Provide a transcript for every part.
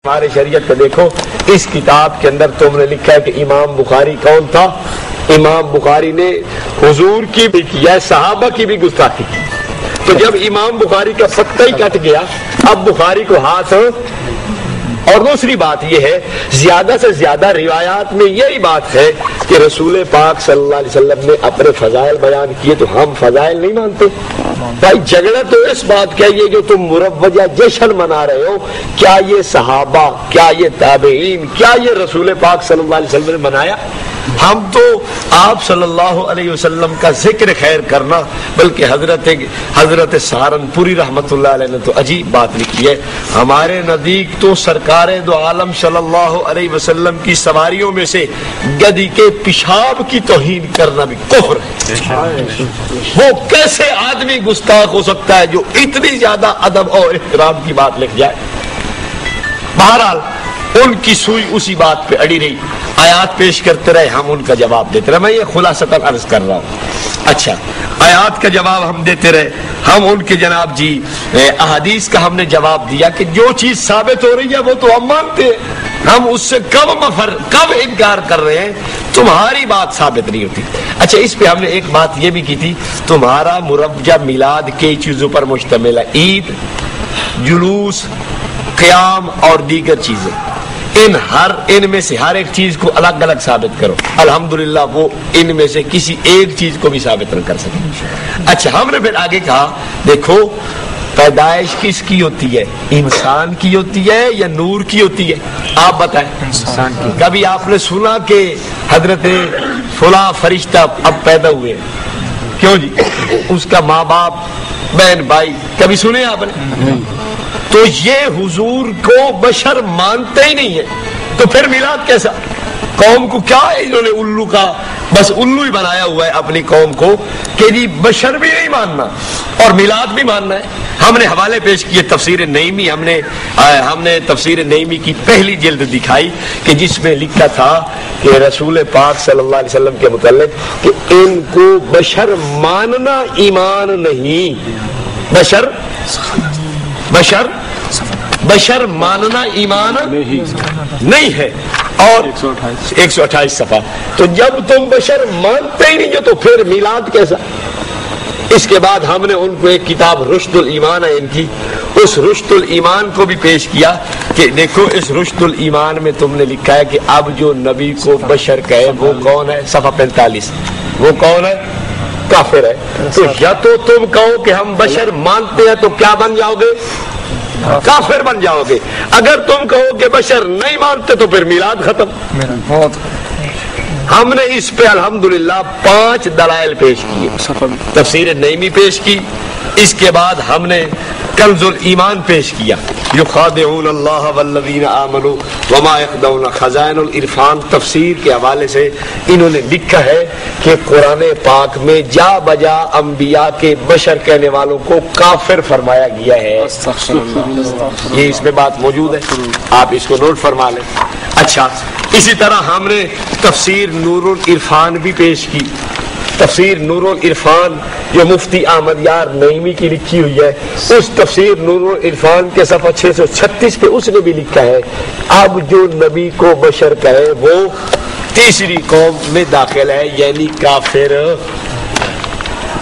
ہمارے شریعت کو دیکھو، اس کتاب کے اندر تم نے لکھا ہے کہ امام بخاری کون تھا؟ امام بخاری نے حضور کی بھی کیا، صحابہ کی بھی گستاخی کی۔ تو جب امام بخاری کا پتہ ہی کٹ گیا، اب بخاری کو ہاتھ۔ اور دوسری بات یہ ہے، زیادہ سے زیادہ روایات میں یہی بات ہے کہ رسول پاک صلی اللہ علیہ وسلم نے اپنے فضائل بیان کیے، تو ہم فضائل نہیں مانتے۔ بھائی جھگڑا تو اس بات کا یہ جو تم مروجہ جشن منا رہے ہو، کیا یہ صحابہ، کیا یہ تابعین، کیا یہ رسول پاک صلی اللہ علیہ وسلم نے منایا؟ ہم تو آپ صلی اللہ علیہ وسلم کا ذکر خیر کرنا، بلکہ حضرت سہارنپوری رحمت اللہ علیہ نے تو عجیب بات لکھی ہے، ہمارے نزدیک تو سرکار دو عالم صلی اللہ علیہ وسلم کی سواریوں میں سے گدی کے پیشاب کی توہین کرنا بھی کفر ہے۔ وہ کیسے آدمی گستاخ ہو سکتا ہے جو اتنی زیادہ ادب اور احترام کی بات لکھ جائے؟ بہرحال ان کی سوئی اسی بات پہ اڑی رہی، آیات پیش کرتے رہے، ہم ان کا جواب دیتے رہے۔ میں یہ خلاصتاً عرض کر رہا ہوں۔ اچھا، آیات کا جواب ہم دیتے رہے، ہم ان کے جناب جی احادیث کا ہم نے جواب دیا کہ جو چیز ثابت ہو رہی ہے وہ تو ہم مانتے ہیں، ہم اس سے کب انکار کر رہے ہیں؟ تمہاری بات ثابت نہیں ہوتی۔ اچھا، اس پہ ہم نے ایک بات یہ بھی کی تھی، تمہارا مروجہ میلاد کئی چیزوں پر مشتمل ہے، عید، جلوس، قیام اور دیگر چیزیں۔ ان میں سے ہر ایک چیز کو الگ الگ ثابت کرو، الحمدللہ وہ ان میں سے کسی ایک چیز کو بھی ثابت نہ کر سکے۔ اچھا، ہم نے پھر آگے کہا دیکھو پیدائش کس کی ہوتی ہے؟ انسان کی ہوتی ہے یا نور کی ہوتی ہے؟ آپ بتائیں۔ انسان کی۔ کبھی آپ نے سنا کہ حضرت فلاں فرشتہ اب پیدا ہوئے؟ کیوں جی؟ اس کا ماں باپ، بہن بھائی کبھی سنے آپ نے؟ تو یہ حضور کو بشر مانتے ہی نہیں ہے، تو پھر میلاد کیسا؟ قوم کو کیا انہوں نے الو کا بس الو ہی بنایا ہوا ہے اپنی قوم کو کہ جی بشر بھی نہیں ماننا اور میلاد بھی ماننا ہے۔ ہم نے حوالے پیش کیے تفسیر نعیمی، ہم نے تفسیر نعیمی کی پہلی جلد دکھائی کہ جس میں لکھا تھا کہ رسول پاک صلی اللہ علیہ وسلم کے متعلق کہ ان کو بشر ماننا ایمان نہیں، بشر ماننا ایمان نہیں ہے۔ اور 128 صفحہ، تو جب تم بشر مانتے ہی نہیں ہو تو پھر میلاد کیسا؟ اس کے بعد ہم نے ان کو ایک کتاب رشد الایمان ہے ان کی، اس رشد الایمان کو بھی پیش کیا کہ دیکھو اس رشد الایمان میں تم نے لکھا ہے کہ اب جو نبی کو بشر کہے وہ کون ہے؟ صفحہ 45، وہ کون ہے؟ کافر ہے۔ تو یا تو تم کہو کہ ہم بشر مانتے ہیں تو کیا بن جاؤ گے؟ کافر بن جاؤ گے۔ اگر تم کہو کہ بشر نہیں مانتے تو پھر میلاد ختم۔ ہم نے اس پہ الحمدللہ 5 دلائل پیش کیے، تفسیر نعیمی پیش کی، اس کے بعد ہم نے کنز الایمان پیش کیا، یخادعون اللہ والذین آمنوا وما یخدعون خزائن العرفان، تفسیر کے حوالے سے انہوں نے لکھا ہے کہ قرآن پاک میں جا بجا انبیاء کے بشر کہنے والوں کو کافر فرمایا گیا ہے۔ یہ اس میں بات موجود ہے، آپ اس کو نوٹ فرما لیں۔ اچھا، اسی طرح ہم نے تفسیر نور العرفان بھی پیش کی، تفسیر نور العرفان جو مفتی احمد یار نعیمی کی لکھی ہوئی ہے، اس تفسیر نور العرفان کے صفحہ 636 پہ اس نے بھی لکھا ہے اب جو نبی کو بشر کہے وہ تیسری قوم میں داخل ہے، یعنی کافر۔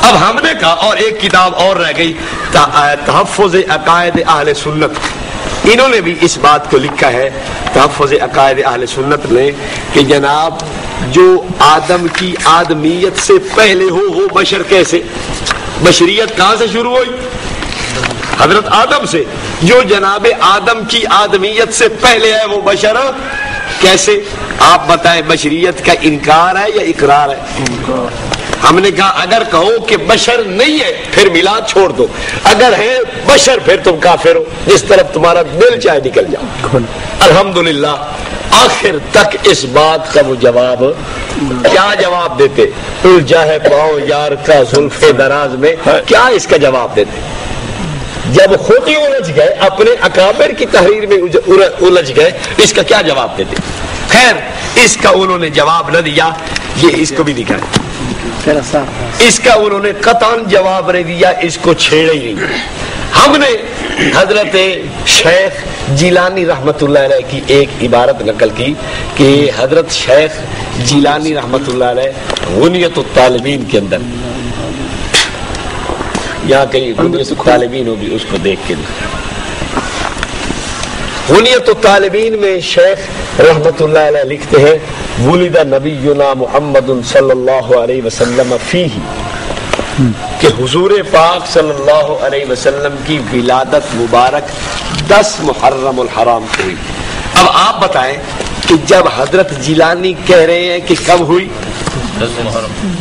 اب ہم نے کہا، اور ایک کتاب اور رہ گئی، تحفظ عقائد اہل سنت، انہوں نے بھی اس بات کو لکھا ہے، تحفظ عقائد اہل سنت نے، کہ جناب جو آدم کی آدمیت سے پہلے ہو وہ بشر کیسے؟ بشریت کہاں سے شروع ہوئی؟ حضرت آدم سے۔ جو جناب آدم کی آدمیت سے پہلے ہے وہ بشر کیسے؟ آپ بتائیں، بشریت کا انکار ہے یا اقرار ہے؟ ہم نے کہا اگر کہو کہ بشر نہیں ہے پھر میلاد چھوڑ دو، اگر ہے بشر پھر تم کافر ہو، جس طرف تمہارا دل چاہے نکل جاؤ۔ الحمدللہ آخر تک اس بات کا وہ جواب کیا جواب دیتے؟ الجھا ہے پاؤں یار کا زلف دراز میں، کیا اس کا جواب دیتے؟ جب خود ہی الجھ گئے، اپنے اکابر کی تحریر میں الجھ گئے، اس کا کیا جواب دیتے؟ خیر، اس کا انہوں نے جواب نہ دیا، یہ اس کو بھی دکھائے، اس کا انہوں نے قطعاً جواب نہیں دیا، اس کو چھیڑا ہی نہیں۔ ہم نے حضرت شیخ جیلانی رحمت اللہ علیہ کی ایک عبارت نقل کی کہ حضرت شیخ جیلانی رحمت اللہ علیہ غنیت الطالبین کے اندر، یہاں کہیں غنیت الطالبین ہوگی اس کو دیکھ کے غنیت الطالبین میں شیخ رحمت اللہ علیہ لکھتے ہیں ولد نبینا محمد صلی اللہ علیہ وسلم فیہ، کہ حضور پاک صلی اللہ علیہ وسلم کی ولادت مبارک 10 محرم الحرام کو ہوئی۔ اب آپ بتائیں کہ جب حضرت جیلانی کہہ رہے ہیں کہ کب ہوئی؟ 10 محرم